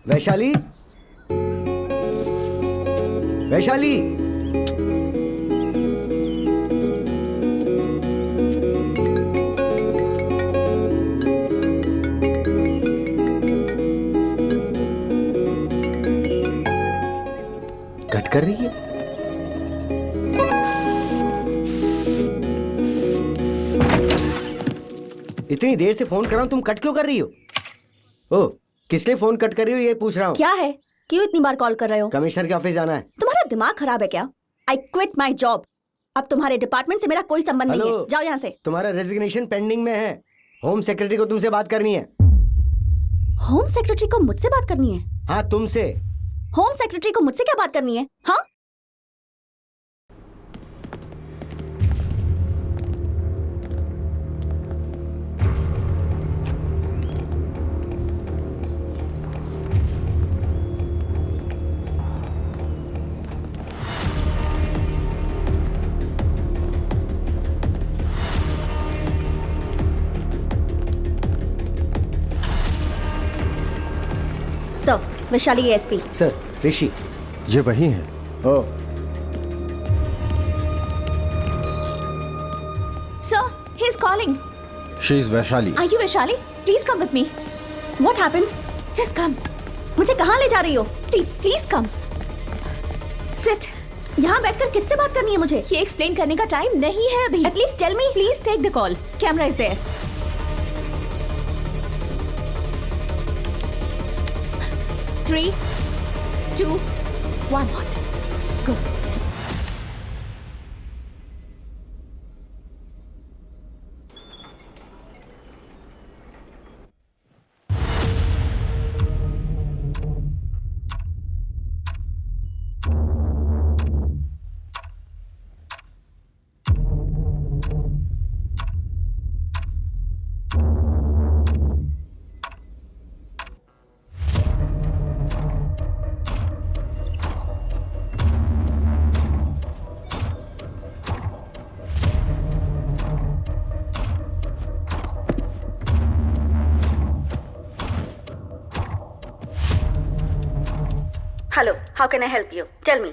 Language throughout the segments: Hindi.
वैशाली, वैशाली, कट कर रही है। इतनी देर से फोन कर रहा हूं, तुम कट क्यों कर रही हो? ओ, किस लिए फोन कट कर रही हो ये पूछ रहा हूँ। क्या है? क्यों इतनी बार कॉल कर रहे हो? कमिश्नर के ऑफिस जाना है। तुम्हारा दिमाग खराब है क्या? I quit my job. अब तुम्हारे डिपार्टमेंट से मेरा कोई संबंध नहीं है। जाओ यहाँ से। तुम्हारा रेजिग्नेशन पेंडिंग में है। होम सेक्रेटरी को तुमसे बात करनी है। होम सेक्रेटरी को मुझसे बात करनी है? हाँ, तुमसे। होम सेक्रेटरी को मुझसे क्या बात करनी है? हाँ, सर, वैशाली एसपी। सर, ऋषि। ये वही है। ओ, Sir, he is calling. She is Vaishali. Are you Vaishali? Please come with me. What happened? Just come. मुझे कहाँ ले जा रही हो? Please come. Sit. यहाँ बैठकर किससे बात करनी है मुझे? ये एक्सप्लेन करने का टाइम नहीं है अभी. At least tell me. Please take the call. Camera is there. 3, 2, 1. What? Go. Hello, how can I help you? Tell me.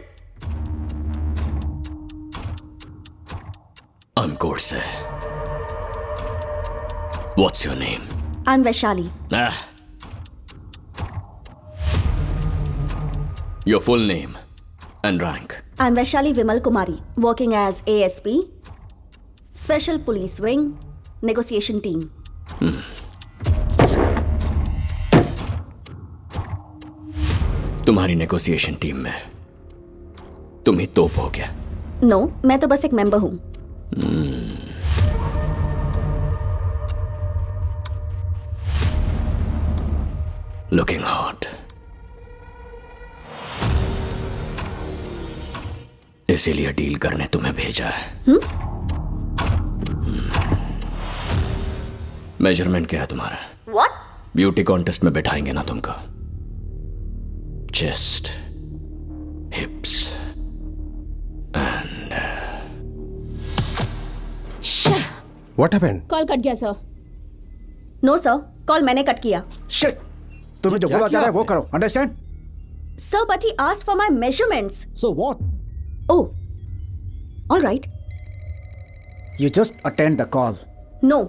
I'm Gorse. What's your name? I'm Vaishali. Ah. Your full name and rank. I'm Vaishali Vimal Kumari, working as ASP, Special Police Wing, Negotiation Team. तुम्हारी नेगोशिएशन टीम में तुम ही तोप हो क्या? No, मैं तो बस एक मेंबर हूँ. Looking hot. इसीलिए डील करने तुम्हें भेजा है. मेजरमेंट क्या है तुम्हारा? What? ब्यूटी कॉन्टेस्ट में बैठाएंगे ना तुमको. Chest, hips, and What happened? Call cut गया सर. No sir, कॉल मैंने कट किया. शिट, तुम्हें जो बोला जा रहा है वो करो, understand? Sir, but he asked for my measurements. So what? Oh, all right. You just attend the call. No,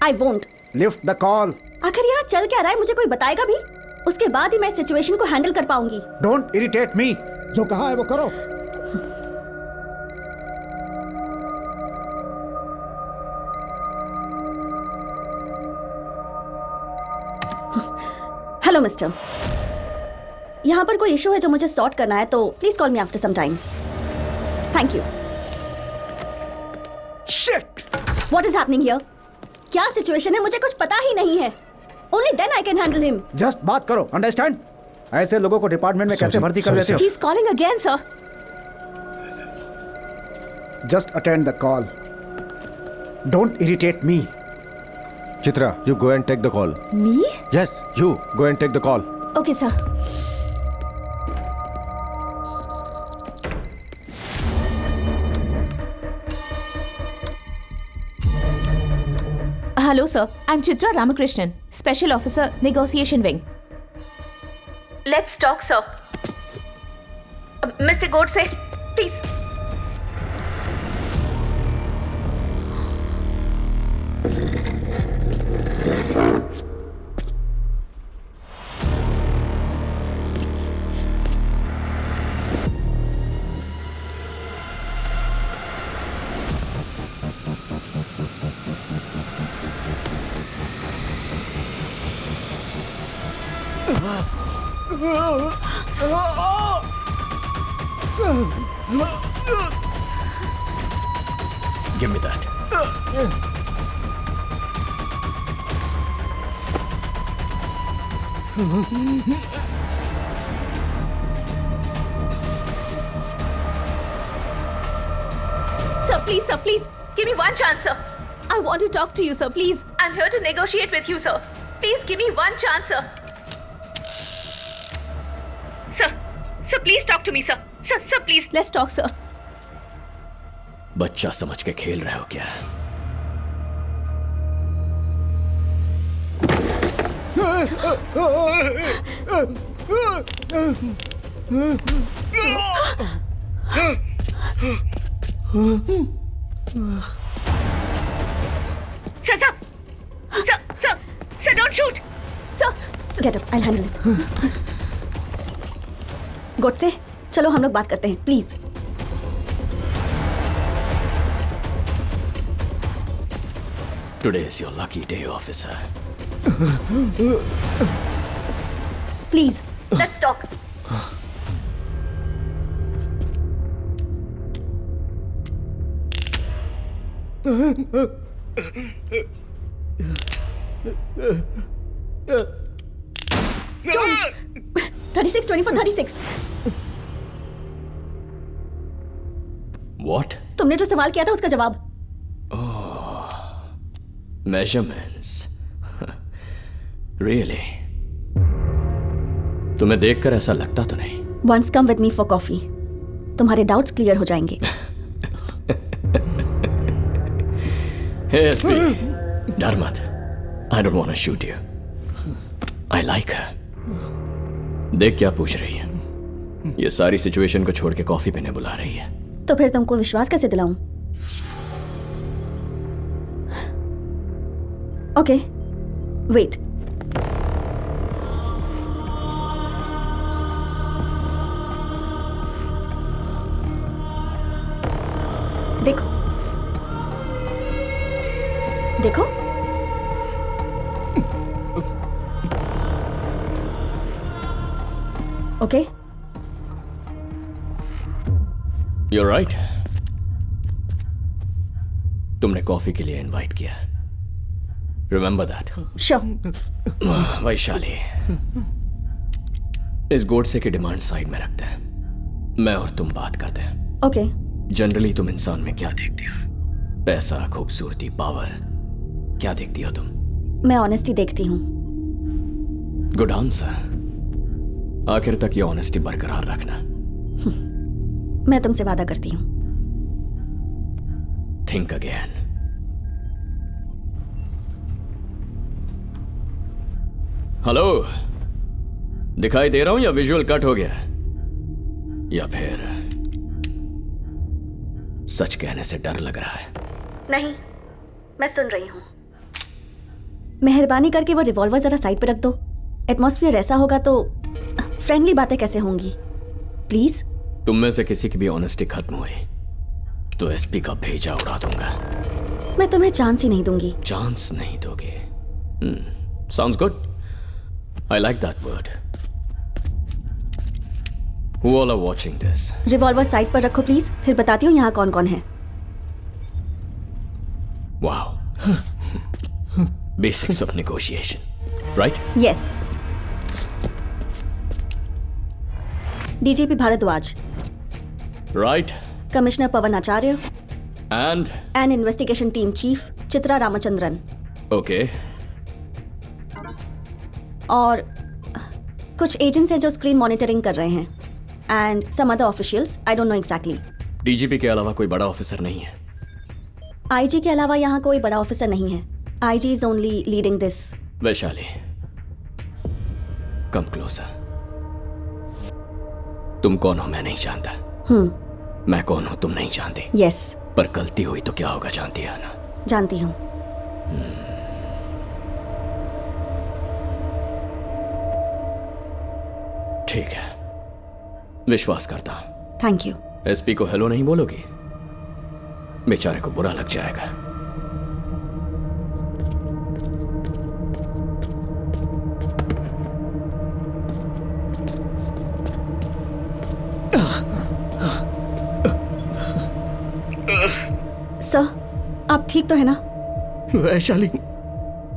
I won't. Lift the call. आखिर यहाँ चल क्या रहा है मुझे कोई बताएगा भी? उसके बाद ही मैं सिचुएशन को हैंडल कर पाऊंगी. Don't irritate me. जो कहा है वो करो. हेलो मिस्टर, यहाँ पर कोई इशू है जो मुझे सॉर्ट करना है, तो please call me after some time. Thank you. Shit. What is happening here? क्या सिचुएशन है मुझे कुछ पता ही नहीं है. Only then I can handle him. Just बात करो, अंडरस्टैंड? ऐसे लोगों को डिपार्टमेंट में कैसे भर्ती कर लेते हो? He is calling again, sir. Just attend the call. Don't irritate me. Chitra, you go and take the call. Me? Yes, you go and take the call. Okay, sir. Hello, sir. I'm Chitra Ramakrishnan, Special Officer, Negotiation Wing. Let's talk, sir. Mr. Godse, please. Give me that. Sir, please. Give me one chance, sir. I want to talk to you, sir, please. I'm here to negotiate with you, sir. Please give me one chance, sir. Sir, please talk to me, sir. Sir, please. Let's talk, sir. बच्चा समझ के खेल रहे हो क्या? Sir, don't shoot. Sir. Get up, I'll handle it. Godse, चलो हम लोग बात करते हैं, please. Today is your lucky day, officer. Please, let's talk. Don't. 36, 24, 36. What? तुमने जो सवाल किया था उसका जवाब. Measurements. Really? तुम्हें देखकर ऐसा लगता तो नहीं. Once come with me for coffee. तुम्हारे डाउट्स क्लियर हो जाएंगे. Hey, SP. डर मत. I don't want to shoot you. I like her. देख क्या पूछ रही है. ये सारी सिचुएशन को छोड़ के कॉफी पीने बुला रही है. तो फिर तुमको विश्वास कैसे दिलाऊं? Okay, wait. देखो, देखो. ओके. You're right. तुमने कॉफी के लिए इनवाइट किया. Remember that. श्योर. वैशाली, इस गोडसे की डिमांड साइड में रखते हैं. मैं और तुम बात करते हैं. ओके. जनरली तुम इंसान में क्या देखती हो? पैसा, खूबसूरती, पावर. क्या देखती हो तुम? मैं ऑनेस्टी देखती हूँ. Good answer. आखिर तक ये ऑनेस्टी बरकरार रखना. मैं तुमसे वादा करती हूँ. Think again. हेलो, दिखाई दे रहा हूं या विजुअल कट हो गया? या फिर सच कहने से डर लग रहा है? नहीं, मैं सुन रही हूँ. मेहरबानी करके वो रिवॉल्वर जरा साइड पे रख दो. एटमॉस्फेयर ऐसा होगा तो फ्रेंडली बातें कैसे होंगी? प्लीज. तुम में से किसी की भी ऑनेस्टी खत्म हुई तो एसपी का भेजा उड़ा दूंगा. मैं तुम्हें चांस ही नहीं दूंगी. चांस नहीं दोगे? Sounds good. I like that word. Who all are watching this? Revolver side पर रखो प्लीज, फिर बताती हूँ यहाँ कौन कौन है. Wow. Basics of negotiation, right? Yes. DGP Bhardwaj, Right. Commissioner Pawan Acharya, And and investigation team chief Chitra Ramachandran, okay. और कुछ एजेंट्स हैं जो स्क्रीन मॉनिटरिंग कर रहे हैं, and some other officials. I don't know exactly. DGP के अलावा कोई बड़ा ऑफिसर नहीं है. आईजी के अलावा यहाँ कोई बड़ा ऑफिसर नहीं है. IG is only leading this. Vaishali, come closer. तुम कौन हो मैं नहीं जानता, मैं कौन हूं तुम नहीं जानती, यस पर गलती हुई तो क्या होगा जानती है ना। जानती हूँ। ठीक है, विश्वास करता हूं। Thank you. एसपी को हेलो नहीं बोलोगी? बेचारे को बुरा लग जाएगा। सर, आप ठीक तो है ना? वैशाली,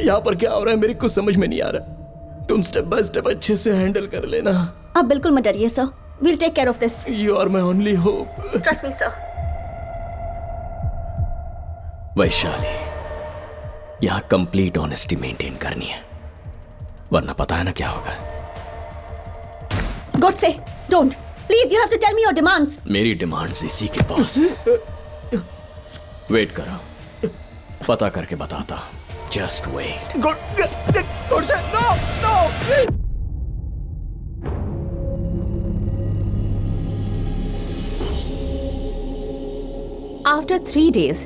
यहाँ पर क्या हो रहा है मेरे को समझ में नहीं आ रहा। तुम स्टेप बाय स्टेप अच्छे से हैंडल कर लेना। आप बिल्कुल मत डरिए sir, we'll take care of this. You are my only hope. Trust me sir. Vaishali, यहाँ कंप्लीट ऑनेस्टी मेंटेन करनी है, वरना पता है ना क्या होगा। गॉड से don't, please you have to tell me your demands. मेरी डिमांड्स इसी के पास। वेट करो, पता करके बताता हूं। Just wait. गॉड से no no please. After 3 days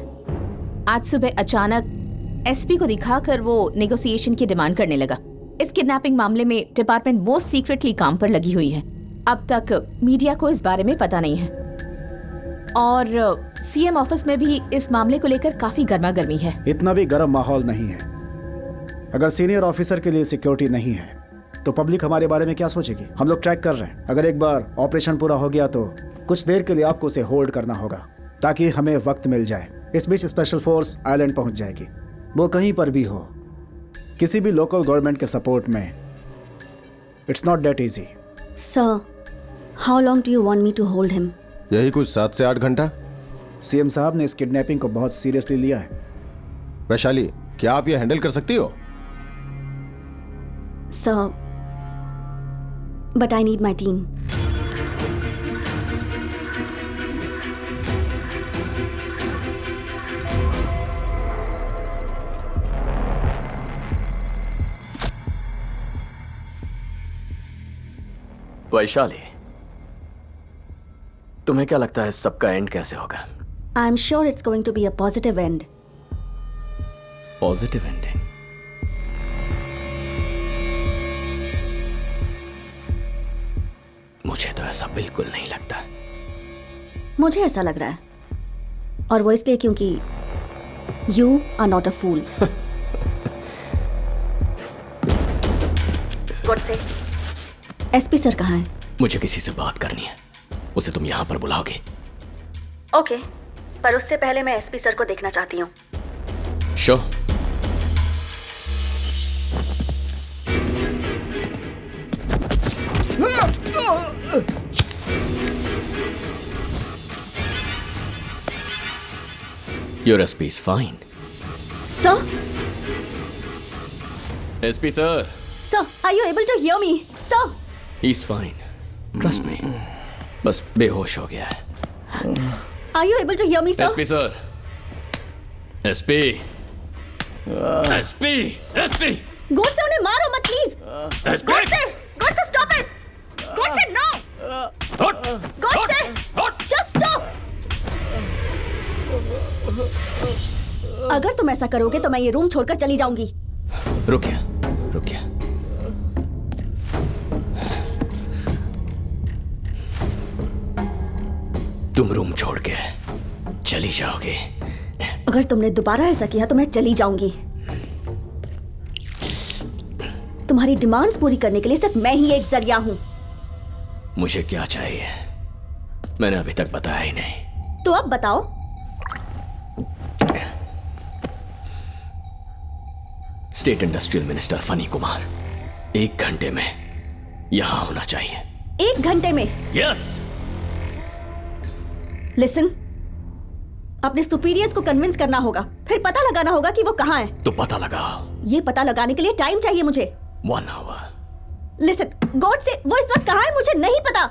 आज सुबह अचानक एसपी को दिखाकर वो नेगोशिएशन की डिमांड करने लगा। इस किडनैपिंग मामले में डिपार्टमेंट मोस्ट सीक्रेटली काम पर लगी हुई है। अब तक मीडिया को इस बारे में पता नहीं है और सीएम ऑफिस में भी इस मामले को लेकर काफी गर्मागर्मी है। इतना भी गर्म माहौल नहीं है। अगर सीनियर ऑफिसर के लिए सिक्योरिटी नहीं है तो पब्लिक हमारे बारे में क्या सोचेगी? हम लोग ट्रैक कर रहे हैं। अगर एक बार ऑपरेशन पूरा हो गया तो कुछ देर के लिए आपको उसे होल्ड करना होगा ताकि हमें वक्त मिल जाए। इस बीच स्पेशल फोर्स आइलैंड पहुंच जाएगी। वो कहीं पर भी हो, किसी भी लोकल गवर्नमेंट के सपोर्ट में। It's not that easy. Sir, how long do you want me to hold him? यही कुछ 7 से 8 घंटा। सीएम साहब ने इस किडनैपिंग को बहुत सीरियसली लिया है। वैशाली, क्या आप ये हैंडल कर सकती हो? Sir, but I need my team. Vaishali, तुम्हें क्या लगता है सबका एंड कैसे होगा? I am sure it's going to be a positive end. Positive ending? मुझे तो ऐसा बिल्कुल नहीं लगता। मुझे ऐसा लग रहा है, और वो इसलिए क्योंकि you are not a fool. Good से। एसपी सर कहाँ है? मुझे किसी से बात करनी है, उसे तुम यहां पर बुलाओगे? ओके, पर उससे पहले मैं एसपी सर को देखना चाहती हूँ। Show. Your SP is fine. Sir, SP sir. Sir, are you able to hear me? Sir, He's fine. Trust me. बस बेहोश हो गया है। Are you able to hear me sir? SP sir. SP. SP. SP. गोड से उन्हें मारो मत प्लीज। SP. गोड से स्टॉप इट। गोड से नो। Hot. गोड से जस्ट स्टॉप। अगर तुम ऐसा करोगे तो मैं ये रूम छोड़कर चली जाऊंगी। रुकिए, रुकिए। तुम रूम छोड़ के चली जाओगे? अगर तुमने दोबारा ऐसा किया तो मैं चली जाऊंगी। तुम्हारी डिमांड्स पूरी करने के लिए सिर्फ मैं ही एक जरिया हूं। मुझे क्या चाहिए मैंने अभी तक बताया ही नहीं। तो अब बताओ। State industrial minister funny Kumar 1 घंटे में यहां होना चाहिए। 1 घंटे में? यस। लिसन, अपने सुपीरियर्स को कन्विंस करना होगा, फिर पता लगाना होगा कि वो कहाँ है। तो पता लगाओ। ये पता लगाने के लिए टाइम चाहिए मुझे। 1 hour। लिसन, गॉड से वो इस वक्त कहाँ है मुझे नहीं पता।